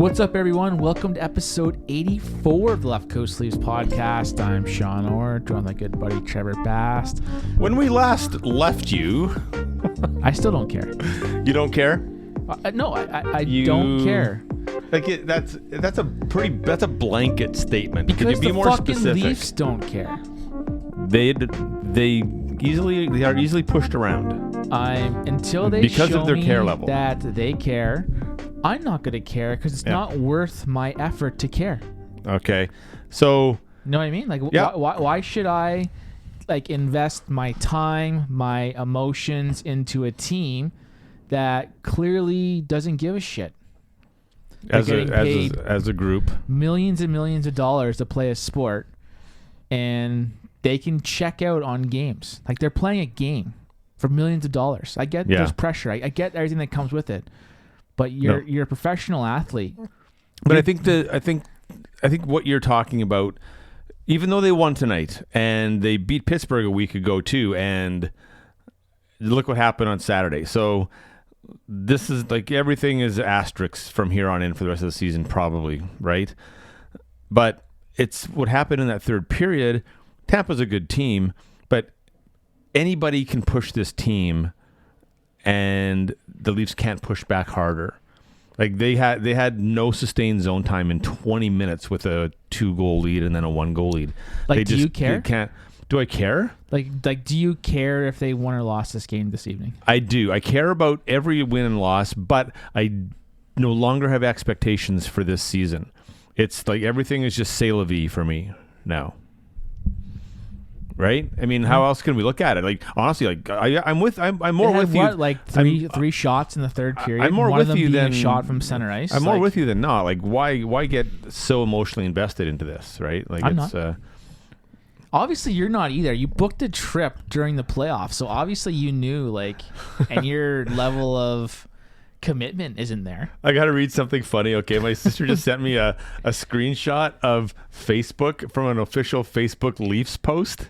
What's up, everyone? Welcome to episode 84 of the Left Coast Sleeves podcast. I'm Sean Orr, joined by my good buddy Trevor Bast. When we last left you... I still don't care. You don't care? No, I don't care. Like that's a blanket statement. Because Could you be the more fucking specific? Leafs don't care. They are easily pushed around. Until they because show of their me care level. that they care, I'm not going to care because it's not worth my effort to care. Okay, so You know what I mean? Like, why should I invest my time, my emotions into a team that clearly doesn't give a shit? as a group, millions and millions of dollars to play a sport, and they can check out on games. Like, they're playing a game for millions of dollars. I get there's pressure. I get everything that comes with it. But you're a professional athlete. But I think what you're talking about, even though they won tonight and they beat Pittsburgh a week ago too, and look what happened on Saturday. So this is like everything is asterisks from here on in for the rest of the season, probably, right? But it's what happened in that third period. Tampa's a good team, but anybody can push this team, and the Leafs can't push back harder. Like they had no sustained zone time in 20 minutes with a 2-goal lead and then a 1-goal lead. Like, do you care? Do I care? Like, do you care if they won or lost this game this evening? I do. I care about every win and loss, but I no longer have expectations for this season. It's like everything is just c'est la vie for me now. Right? I mean, how else can we look at it? Like, honestly, like I'm more with you. Like three shots in the third period. I'm more one with of them you being than a shot from center ice. I'm more with you than not. Like, why get so emotionally invested into this? Right? Like, I'm not. Obviously, you're not either. You booked a trip during the playoffs, so obviously you knew, and your level of commitment isn't there. I got to read something funny. Okay, my sister just sent me a screenshot of Facebook from an official Facebook Leafs post.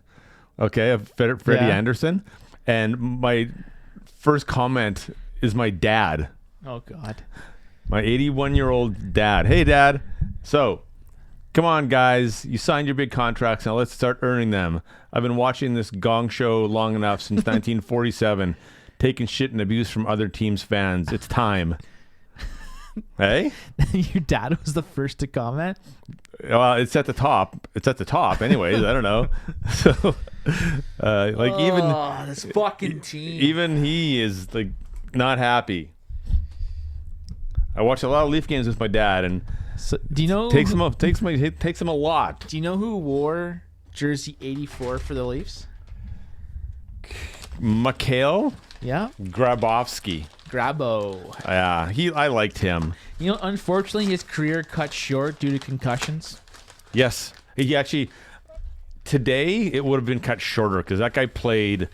Okay, of Freddie Anderson, and my first comment is my dad. Oh God, my 81-year-old dad. Hey, Dad. So, come on, guys. You signed your big contracts. Now let's start earning them. I've been watching this Gong Show long enough since 1947, taking shit and abuse from other teams' fans. It's time. Hey? Your dad was the first to comment? Well, it's at the top. Anyways. I don't know. So, even this fucking team. Even he is not happy. I watch a lot of Leaf games with my dad, and so, do you know takes him a lot. Do you know who wore jersey 84 for the Leafs? Mikhail? Yeah. Grabovski. Grabo. Yeah, I liked him. You know, unfortunately, his career cut short due to concussions. Yes. He actually, today, it would have been cut shorter because that guy played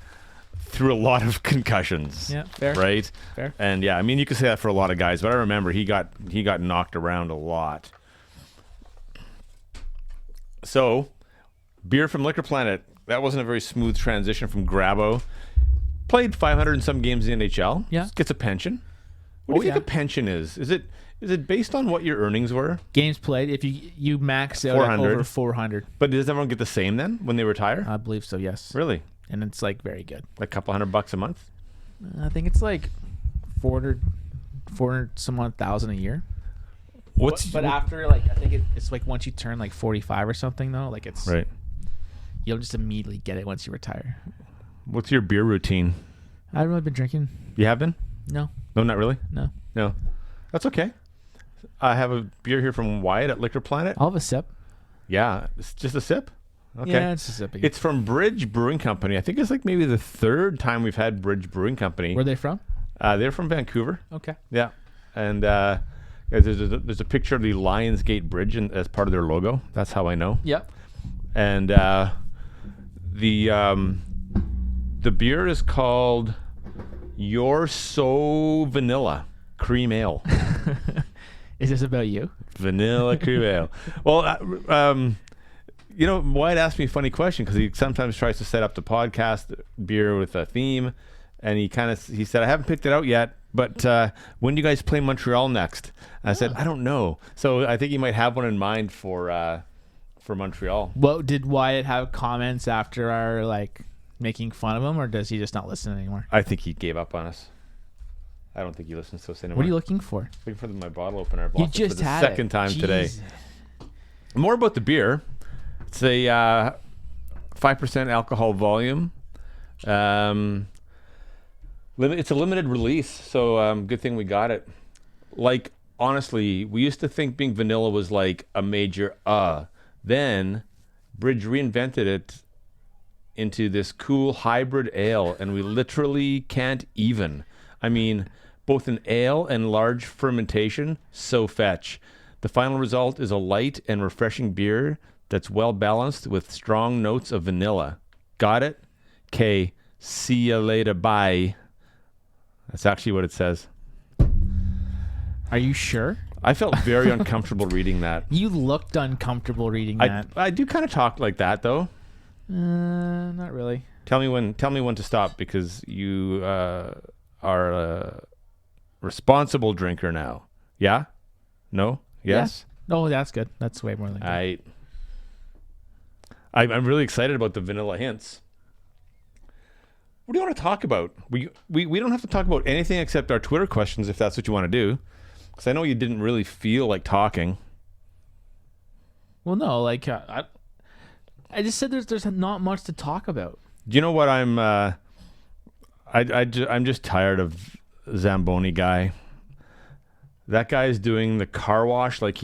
through a lot of concussions. Yeah, fair. Right? Fair. And yeah, I mean, you could say that for a lot of guys, but I remember he got knocked around a lot. So, beer from Liquor Planet. That wasn't a very smooth transition from Grabo. Played 500 and some games in the NHL. Yeah. Gets a pension. What do you think a pension is? Is it based on what your earnings were? Games played. If you max out at over 400. But does everyone get the same then when they retire? I believe so, yes. Really? And it's very good. Like a couple $100 a month? I think it's like 400 some odd thousand a year. But after I think it's like once you turn 45 or something though, it's right. You'll just immediately get it once you retire. What's your beer routine? I haven't really been drinking. You have been? No. No, not really? No. That's okay. I have a beer here from Wyatt at Liquor Planet. I'll have a sip. Yeah. It's just a sip? Okay. Yeah, it's a sip. It's from Bridge Brewing Company. I think it's maybe the third time we've had Bridge Brewing Company. Where are they from? They're from Vancouver. Okay. Yeah. And there's a picture of the Lionsgate Bridge as part of their logo. That's how I know. Yep. And the beer is called You're So Vanilla Cream Ale. Is this about you? Vanilla cream ale. Well, Wyatt asked me a funny question because he sometimes tries to set up the podcast beer with a theme, and he said, I haven't picked it out yet, But when do you guys play Montreal next? I said, I don't know. So I think you might have one in mind for Montreal. Well, did Wyatt have comments after our like making fun of him, or does he just not listen anymore? I think he gave up on us. I don't think he listens to us anymore. What are you looking for? Looking for my bottle opener. You just had the second time today. More about the beer. It's a 5% alcohol volume. It's a limited release, so good thing we got it. Like, honestly, we used to think being vanilla was like a major Then Bridge reinvented it into this cool hybrid ale, and we literally can't even. I mean, both an ale and large fermentation, so fetch. The final result is a light and refreshing beer that's well balanced with strong notes of vanilla. Got it? Okay, see ya later, bye. That's actually what it says. Are you sure? I felt very uncomfortable reading that. You looked uncomfortable reading that. I do kind of talk like that, though. Not really. Tell me when to stop, because you are a responsible drinker now. Yeah? No? Yes? Yeah. Oh, that's good. That's way more than good. I'm really excited about the vanilla hints. What do you want to talk about? We don't have to talk about anything except our Twitter questions, if that's what you want to do. Because I know you didn't really feel like talking. Well, no, like I just said there's not much to talk about. Do you know what I'm just tired of Zamboni guy. That guy is doing the car wash like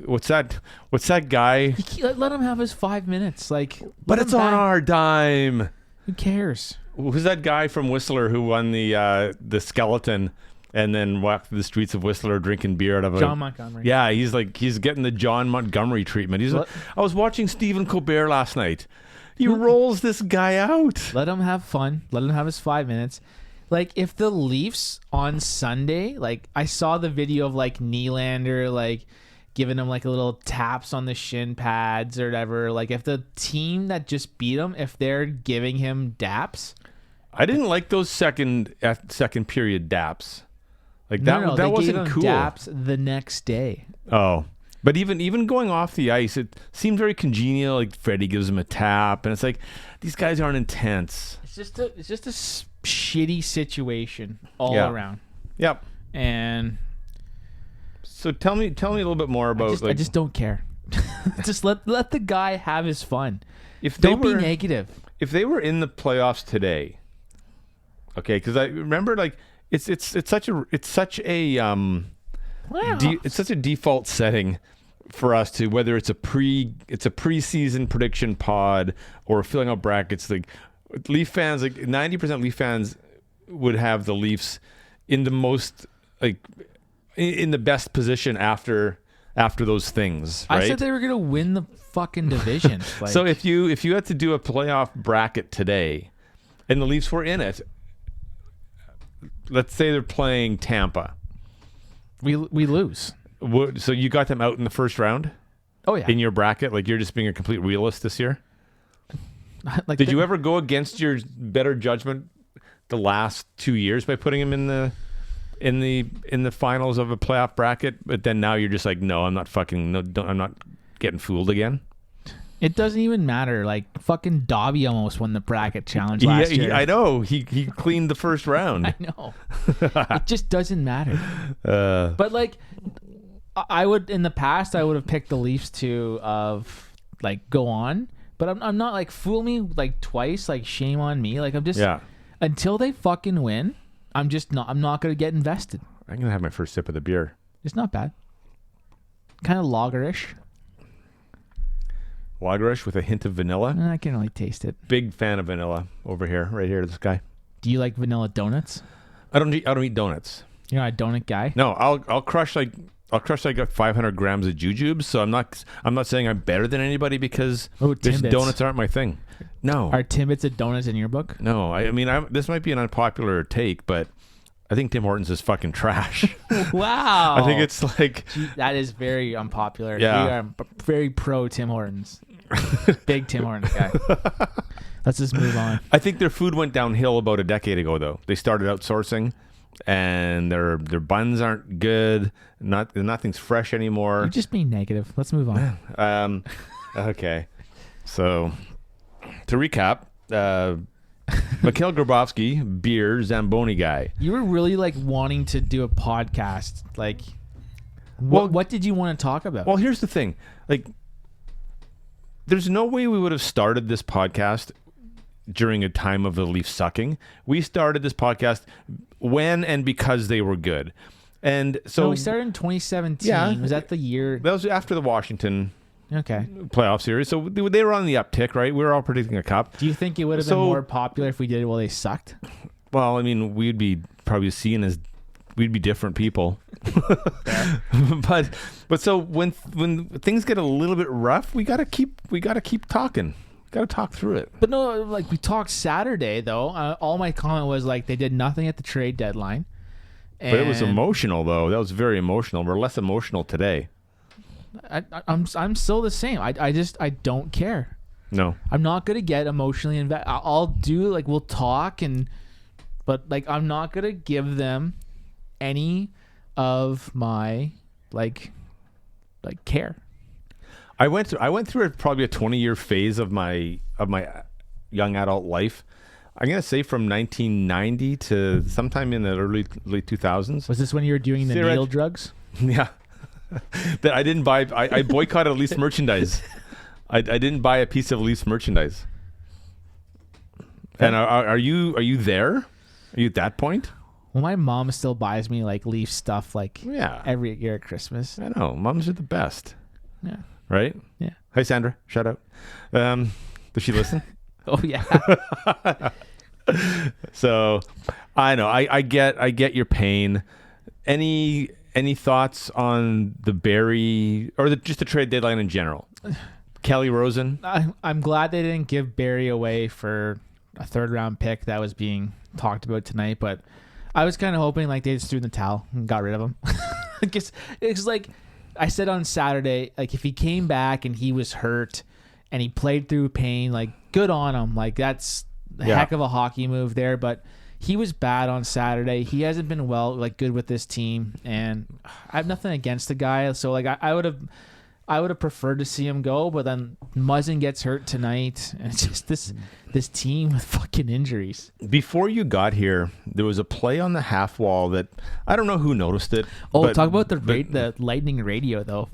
what's that guy? Let him have his 5 minutes. But it's on our dime. Who cares? Who's that guy from Whistler who won the skeleton and then walked through the streets of Whistler drinking beer out of John Montgomery. Yeah, he's getting the John Montgomery treatment. I was watching Stephen Colbert last night. He rolls this guy out. Let him have fun. Let him have his 5 minutes. If the Leafs on Sunday, I saw the video of Nylander giving him a little taps on the shin pads or whatever. If the team that just beat him, if they're giving him daps, I didn't like those second period daps. That wasn't gave him cool. Daps the next day. Oh, but even going off the ice, it seemed very congenial. Freddie gives him a tap, and it's these guys aren't intense. It's just a shitty situation all around. Yep. And so tell me a little bit more about. I just don't care. Just let the guy have his fun. Don't be negative. If they were in the playoffs today, okay, because I remember it's such a default setting for us to, whether it's a preseason prediction pod or filling out brackets. Leaf fans, 90% Leaf fans would have the Leafs in the most in the best position after those things. Right? I said they were gonna win the fucking division. So if you had to do a playoff bracket today, and the Leafs were in it, let's say they're playing Tampa, we lose. So you got them out in the first round? Oh yeah. In your bracket, you're just being a complete realist this year. Did you ever go against your better judgment the last 2 years by putting them in the finals of a playoff bracket? But then now you're just no, I'm not I'm not getting fooled again. It doesn't even matter. Fucking Dobby almost won the bracket challenge last year. I know. He cleaned the first round. I know. It just doesn't matter. But I would, in the past, I would have picked the Leafs to go on. But I'm not fool me twice. Shame on me. I'm just until they fucking win. I'm not gonna get invested. I'm gonna have my first sip of the beer. It's not bad. Kind of lagerish. Lagerish with a hint of vanilla. I can only taste it. Big fan of vanilla over here, right here. This guy. Do you like vanilla donuts? I don't eat donuts. You're not a donut guy? No, I'll crush 500 grams of jujubes. So I'm not saying I'm better than anybody because donuts aren't my thing. No. Are Timbits and donuts in your book? No. I mean, this might be an unpopular take, but I think Tim Hortons is fucking trash. Wow. I think it's Gee, that is very unpopular. Yeah. We are very pro Tim Hortons. Big Tim Hortons guy. Let's just move on. I think their food went downhill about a decade ago, though. They started outsourcing, and their buns aren't good. Nothing's fresh anymore. You're just being negative. Let's move on. Okay. So to recap, Mikhail Grabovski, beer, Zamboni guy. You were really like wanting to do a podcast. Like, what did you want to talk about? Well, here's the thing. Like, there's no way we would have started this podcast during a time of the Leafs sucking. We started this podcast when and because they were good. And so we started in 2017. Yeah. Was that the year? That was after the Washington playoff series. So they were on the uptick, right? We were all predicting a cup. Do you think it would have been more popular if we did it while they sucked? Well, I mean, we'd be probably seen as we'd be different people. but so when things get a little bit rough, we gotta keep talking. Got to talk through it. But no, like we talked Saturday though. All my comment was like they did nothing at the trade deadline. But it was emotional though. That was very emotional. We're less emotional today. I'm still the same. I don't care. No, I'm not gonna get emotionally invested. I'll do like we'll talk but like I'm not gonna give them any of my like care. I went through probably a 20-year phase of my young adult life. I'm gonna say from 1990 to sometime in the late 2000s. Was this when you were doing the needle drugs? Yeah, that I didn't buy. I boycotted Leafs merchandise. I didn't buy a piece of Leafs merchandise. And are you there? Are you at that point? Well, my mom still buys me like Leaf stuff like every year at Christmas. I know, moms are the best. Yeah. Right? Yeah. Hi, Sandra. Shout out. Does she listen? Oh yeah. So, I know. I get your pain. Any thoughts on the Barrie or just the trade deadline in general? Kelly Rosen. I'm glad they didn't give Barrie away for a third round pick that was being talked about tonight, but I was kind of hoping like they just threw in the towel and got rid of him. It's like I said on Saturday, like if he came back and he was hurt and he played through pain, like good on him. Like that's a heck of a hockey move there. But he was bad on Saturday. He hasn't been good with this team, and I have nothing against the guy. So like I would have preferred to see him go, but then Muzzin gets hurt tonight, and it's just this team with fucking injuries. Before you got here, there was a play on the half wall that I don't know who noticed it. Oh, talk about the Lightning radio though.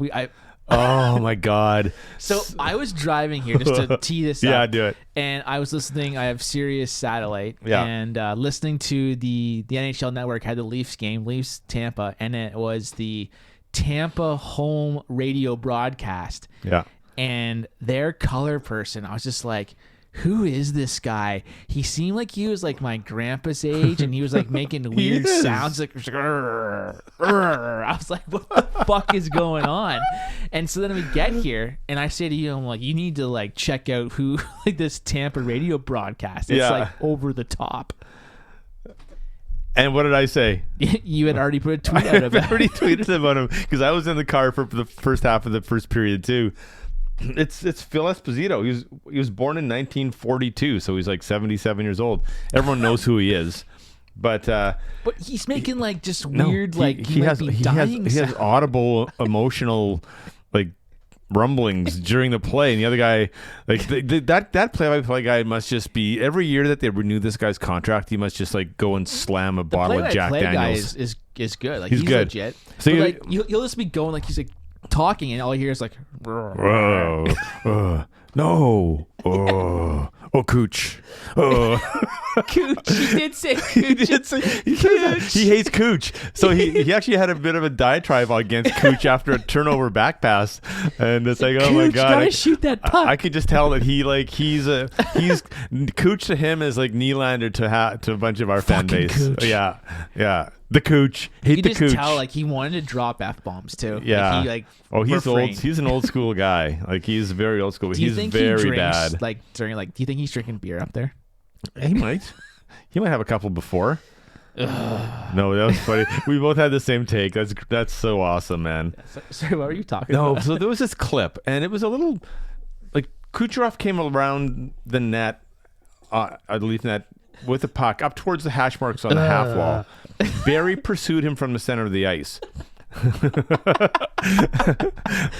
Oh my God. So I was driving here just to tee this up. Yeah, do it. And I was listening. I have Sirius satellite, and listening to the NHL Network had the Leafs game, Leafs Tampa, and it was the Tampa home radio broadcast. Yeah. And their color person, I was just like, who is this guy? He seemed like he was like my grandpa's age, and he was like making weird sounds like I was like, what the fuck is going on? And so then we get here and I say to you, I'm like, you need to like check out who like this Tampa radio broadcast. It's like over the top. And what did I say? You had already put a tweet out about it. I already tweeted about him because I was in the car for the first half of the first period too. It's Phil Esposito. He was born in 1942, so he's like 77 years old. Everyone knows who he is, but he's making like just weird he has audible emotional like rumblings during the play, and the other guy like that play-by-play guy must just be every year that they renew this guy's contract, he must just like go and slam a bottle of Jack Daniels. Guy is good. Like he's good. Legit. So he'll just be going like he's like talking, and all you hear is like, no, Cooch, Cooch. He did say Cooch. He hates Cooch, so he actually had a bit of a diatribe against Cooch after a turnover back pass, and it's like, oh my God, gotta shoot that puck. I could just tell that he's Cooch to him is like Nylander to a bunch of our fan base. Cooch. Yeah. The Cooch. Hate the Cooch. You just tell like he wanted to drop F-bombs too. Yeah. He's refrained. old. He's an old school guy. Like he's very old school. He's very bad. Like during do you think he's drinking beer up there? He might. He might have a couple before. No, that was funny. We both had the same take. That's so awesome, man. Sorry, what were you talking about? No, so there was this clip, and it was a little like Kucherov came around the net, I believe net with the puck up towards the hash marks on the half wall. Barry pursued him from the center of the ice.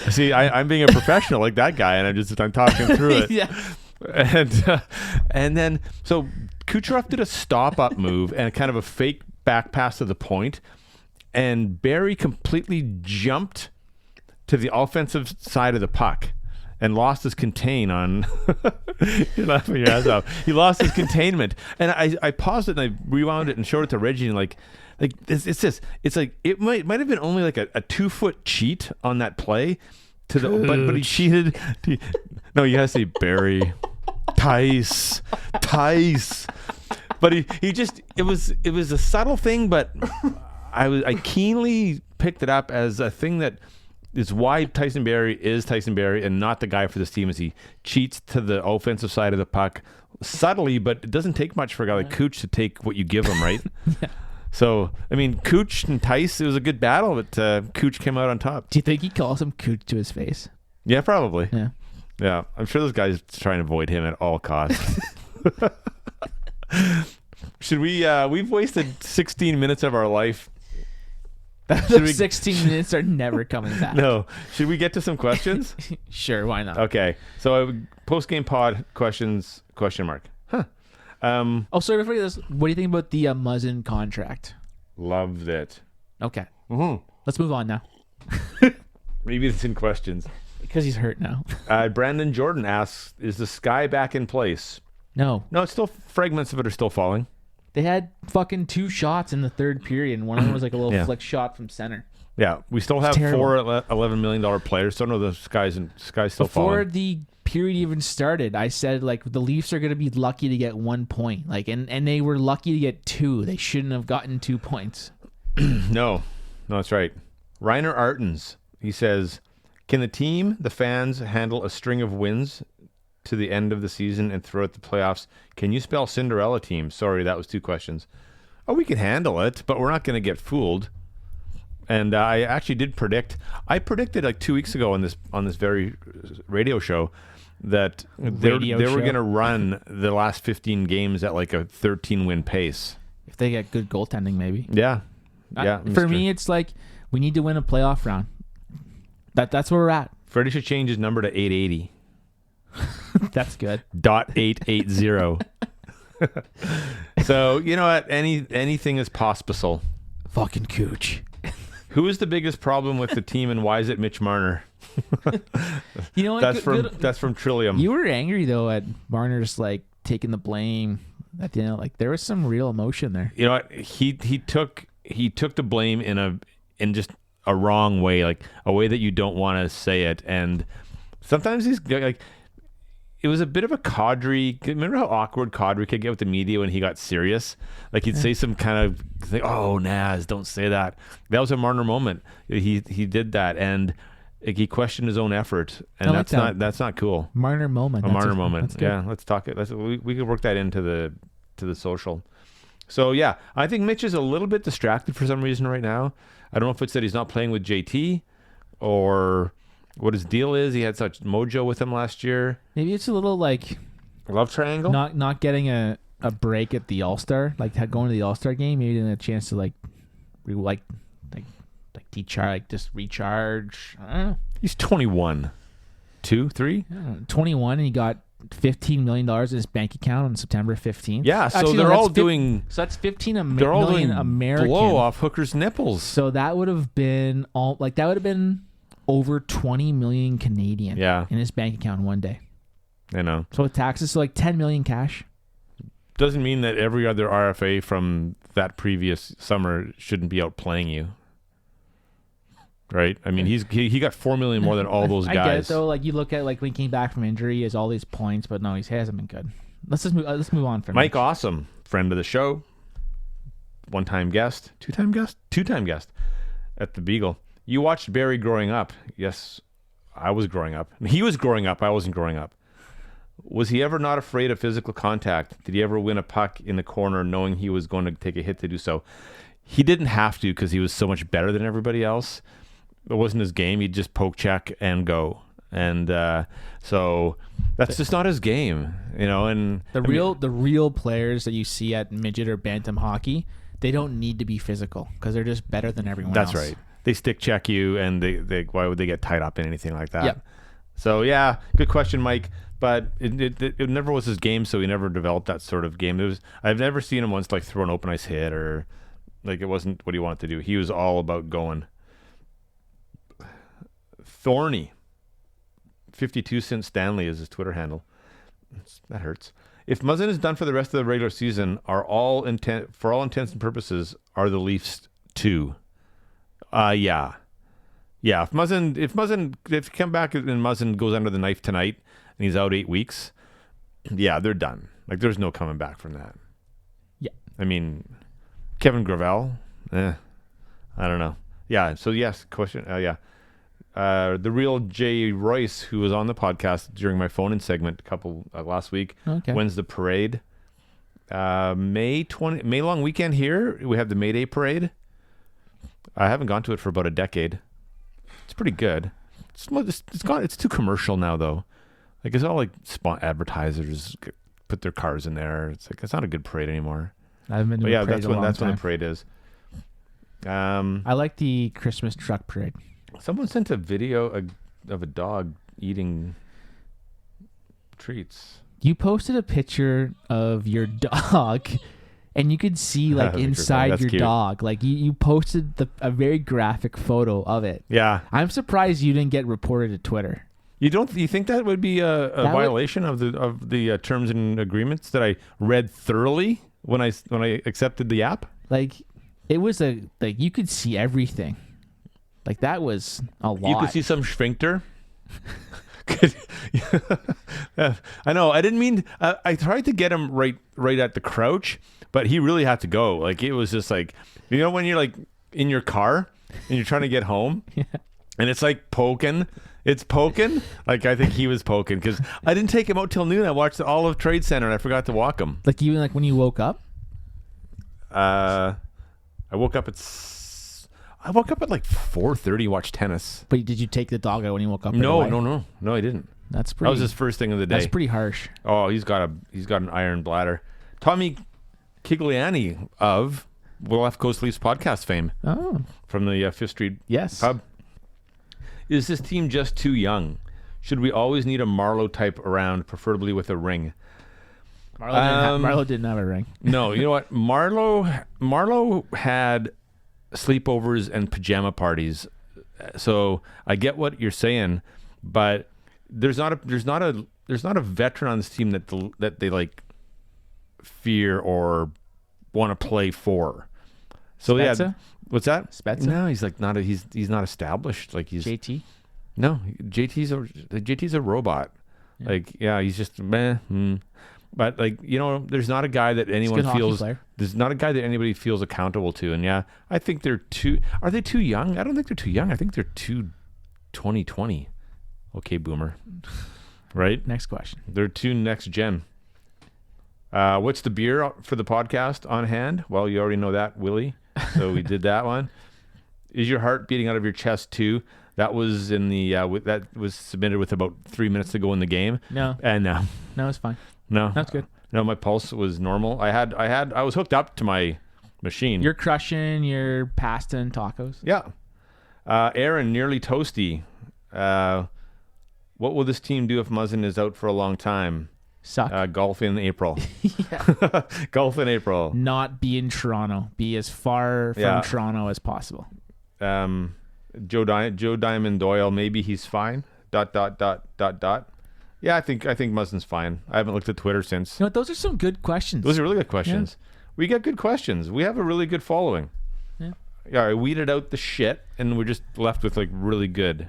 See, I'm being a professional like that guy, and I'm talking through it. Yeah. And then so Kucherov did a stop up move and kind of a fake back pass to the point, and Barry completely jumped to the offensive side of the puck and lost his contain on. You're laughing your ass off. He lost his containment, and I paused it and I rewound it and showed it to Reggie, and like it's like it might have been only like a 2-foot cheat on that play to the but he cheated. No, you gotta say Barry, Tice, but he just it was a subtle thing, but I keenly picked it up as a thing that is why Tyson Barrie is Tyson Barrie and not the guy for this team, is he cheats to the offensive side of the puck subtly, but it doesn't take much for a guy like Cooch to take what you give him, right? Yeah. So, I mean, Cooch and Tice, it was a good battle, but Cooch came out on top. Do you think he calls him Cooch to his face? Yeah, probably. Yeah. Yeah, I'm sure those guys trying to avoid him at all costs. Should we, we've wasted 16 minutes of our life. Those 16 minutes are never coming back. No. Should we get to some questions? Sure, why not? Okay. So post-game pod questions, ? Huh. Oh, sorry, before you do this, what do you think about the Muzzin contract? Loved it. Okay. Mm-hmm. Let's move on now. Maybe it's in questions. Because he's hurt now. Brandon Jordan asks, is the sky back in place? No. No, it's still, fragments of it are still falling. They had fucking 2 shots in the third period, and one of them was like a little Yeah. flick shot from center. Yeah, we still have terrible. 4 $11 million players. So no, the sky's still Before falling. the period even started, I said like the Leafs are going to be lucky to get 1 point. Like, and they were lucky to get 2. They shouldn't have gotten 2 points. No, that's right. Reiner Artens, he says, can the team, the fans, handle a string of wins to the end of the season and throughout the playoffs? Can you spell Cinderella team? Sorry, that was 2 questions. Oh, we can handle it, but we're not going to get fooled. And I actually did predict. I predicted like 2 weeks ago on this very radio show that they were going to run the last 15 games at like a 13-win pace. If they get good goaltending, maybe. Yeah. Yeah. For me, it's like we need to win a playoff round. That's where we're at. Freddie should change his number to 880. That's good. .880. So, you know what? Anything is possible. Fucking Cooch. Who is the biggest problem with the team, and why is it Mitch Marner? You know what? That's from Trillium. You were angry though at Marner's like taking the blame at the end. Like there was some real emotion there. You know what? He took the blame in just a wrong way, like a way that you don't want to say it. And sometimes he's like, it was a bit of a Kadri. Remember how awkward Kadri could get with the media when he got serious? Like he'd say some kind of thing, "Oh, Naz, don't say that." That was a Marner moment. He did that, and like, he questioned his own effort, and that's not cool. Marner moment. Marner moment. Yeah, let's talk it. We could work that into the social. So yeah, I think Mitch is a little bit distracted for some reason right now. I don't know if it's that he's not playing with JT or what his deal is. He had such mojo with him last year. Maybe it's a little like love triangle. Not getting a break at the All-Star, like going to the All-Star game. Maybe didn't have a chance to like just recharge. I don't know. He's 21. 2, 3? 21, and he got $15 million in his bank account on September 15th. Yeah, so they're all doing. So that's 15 million they're all doing American. Blow off hookers' nipples. So that would have been over 20 million Canadian. Yeah. In his bank account in one day. I know. So with taxes, so like 10 million cash. Doesn't mean that every other RFA from that previous summer shouldn't be out playing you. Right? I mean, he got $4 million more than all those guys. I get it though. Like you look at like when he came back from injury, he has all these points, but no, he hasn't been good. Let's move on from Mike Awesome, friend of the show, one-time guest, two-time guest at the Beagle. You watched Barry growing up. Yes, I was growing up. He was growing up. I wasn't growing up. Was he ever not afraid of physical contact? Did he ever win a puck in the corner knowing he was going to take a hit to do so? He didn't have to because he was so much better than everybody else. It wasn't his game. He'd just poke check and go. and so that's just not his game, And the real players that you see at midget or bantam hockey, they don't need to be physical because they're just better than everyone else. That's right. They stick check you, and they why would they get tied up in anything like that? Yep. So yeah, good question, Mike. But it never was his game, so he never developed that sort of game. I've never seen him once throw an open ice hit or it wasn't what he wanted to do. He was all about going. Thorny, 52-cent Stanley is his Twitter handle. That hurts. If Muzzin is done for the rest of the regular season, for all intents and purposes, are the Leafs 2? Yeah. If you come back and Muzzin goes under the knife tonight and he's out 8 weeks, yeah, they're done. There's no coming back from that. Yeah. I mean, Kevin Gravel, I don't know. Yeah. So yes, question. Yeah. The real Jay Royce, who was on the podcast during my phone-in segment last week. Okay. When's the parade? May long weekend here. We have the May Day parade. I haven't gone to it for about a decade. It's pretty good. It's too commercial now though. It's all advertisers put their cars in there. It's not a good parade anymore. I haven't been to a parade that's when the parade is. I like the Christmas truck parade. Someone sent a video of a dog eating treats. You posted a picture of your dog, and you could see inside your cute. dog. You posted a very graphic photo of it. Yeah, I'm surprised you didn't get reported to Twitter. You think that would be a violation of the terms and agreements that I read thoroughly when I accepted the app? It was you could see everything. That was a lot. You could see some sphincter. I know. I didn't mean. I tried to get him right at the crouch, but he really had to go. It was just when you're in your car and you're trying to get home, yeah. And it's poking. It's poking. I think he was poking because I didn't take him out till noon. I watched the Olive Trade Center and I forgot to walk him. Even when you woke up. I woke up at 4:30. Watched tennis. But did you take the dog out when you woke up? No, I didn't. That was his first thing of the day. That's pretty harsh. Oh, he's got an iron bladder. Tommy Kigliani of Left Coast Leafs podcast fame. Oh, from the Fifth Street pub. Is this team just too young? Should we always need a Marlowe type around, preferably with a ring? Marlowe didn't have a ring. No, you know what? Marlowe had sleepovers and pajama parties. So I get what you're saying, but there's not a veteran on this team that they fear or want to play for. So Spezza? Yeah, what's that? Spezza? No, he's he's not established. He's JT. No, JT's a robot. Yeah. He's just meh. But there's not a guy that anyone feels. There's not a guy that anybody feels accountable to. And yeah, I think they're too. Are they too young? I don't think they're too young. I think they're too 2020. Okay, boomer. Right. Next question. They're too next gen. What's the beer for the podcast on hand? Well, you already know that, Willie. So we did that one. Is your heart beating out of your chest too? That was in the that was submitted with about 3 minutes to go in the game. No. And no, it's fine. No, that's good. No, my pulse was normal. I was hooked up to my machine. You're crushing your pasta and tacos. Yeah. Aaron, nearly toasty. What will this team do if Muzzin is out for a long time? Suck. Golf in April. Yeah. Golf in April. Not be in Toronto. Be as far from Toronto as possible. Joe Diamond Doyle, maybe he's fine. ... Yeah, I think Muzzin's fine. I haven't looked at Twitter since. Those are some good questions. Those are really good questions. Yeah. We get good questions. We have a really good following. Yeah. Yeah, I weeded out the shit, and we're just left with really good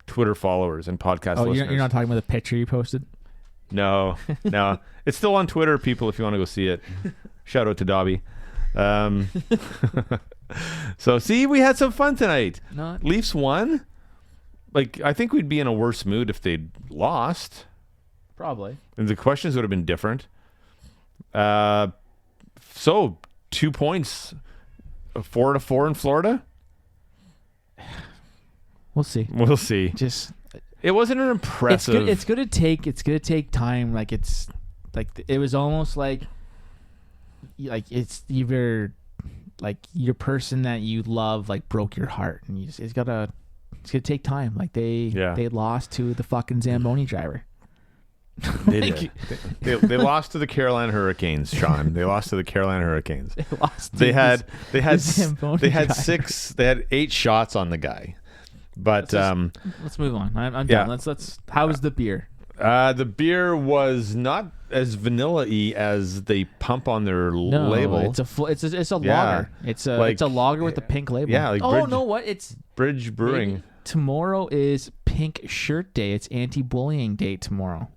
Twitter followers and podcast listeners. You're not talking about the picture you posted? No. It's still on Twitter, people, if you want to go see it. Shout out to Dobby. So, see, we had some fun tonight. Leafs won. I think we'd be in a worse mood if they'd lost. Probably. And the questions would have been different. So, 2 points, 4-4 in Florida. We'll see. We'll see. Just it wasn't an impressive. It's gonna take time. Like it's like it was almost like it's either like your person that you love like broke your heart, and it's gonna take time. Like they lost to the fucking Zamboni driver. They did. They lost to the Carolina Hurricanes, Sean. They lost to the Carolina Hurricanes. They had 8 shots on the guy. But let's move on. I'm done. Let's. How was the beer? The beer was not as vanilla-y as they pump on their label. It's a lager. It's a lager with a pink label. Yeah. Like It's Bridge Brewing. Tomorrow is Pink Shirt Day. It's anti-bullying day tomorrow.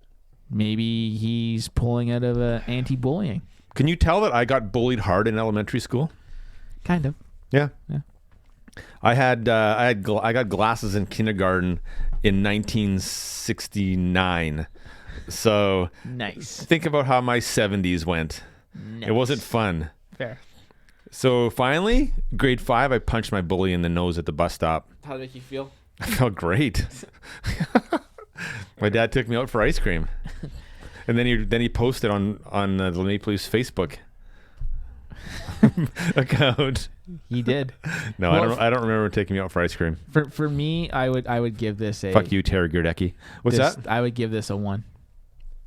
Maybe he's pulling out of anti-bullying. Can you tell that I got bullied hard in elementary school? Kind of. Yeah. I got glasses in kindergarten in 1969. So nice. Think about how my 70s went. Nice. It wasn't fun. Fair. So finally, grade 5, I punched my bully in the nose at the bus stop. How did it make you feel? I felt great. My dad took me out for ice cream, and then he posted on the Maple Leafs Facebook account. He did. No, I don't remember taking me out for ice cream. For me, I would give this a fuck you, Terry Girdecki. What's that? I would give this a 1.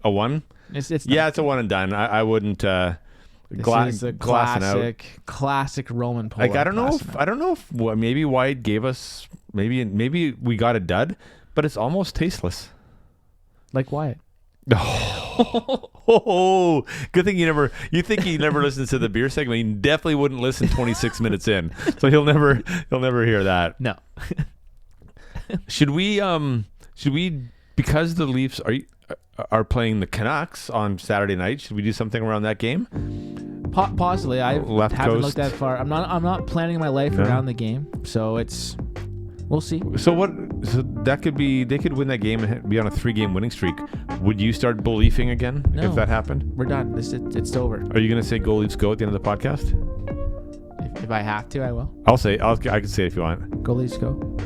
A 1? It's it's a 1 and done. I wouldn't. This is a classic Roman Polar. Like I don't know if maybe White gave us maybe we got a dud, but it's almost tasteless. Like Wyatt. Oh, good thing you think he never listens to the beer segment. He definitely wouldn't listen 26 minutes in. So he'll never hear that. No. Should we because the Leafs are playing the Canucks on Saturday night, should we do something around that game? Possibly. I haven't looked that far. I'm not planning my life around the game. So we'll see. So that could be, they could win that game and be on a 3-game winning streak. Would you start believing again if that happened? We're done. It's over. Are you going to say "Go Leafs Go" at the end of the podcast? If I have to, I will. I can say it if you want. Go Leafs Go.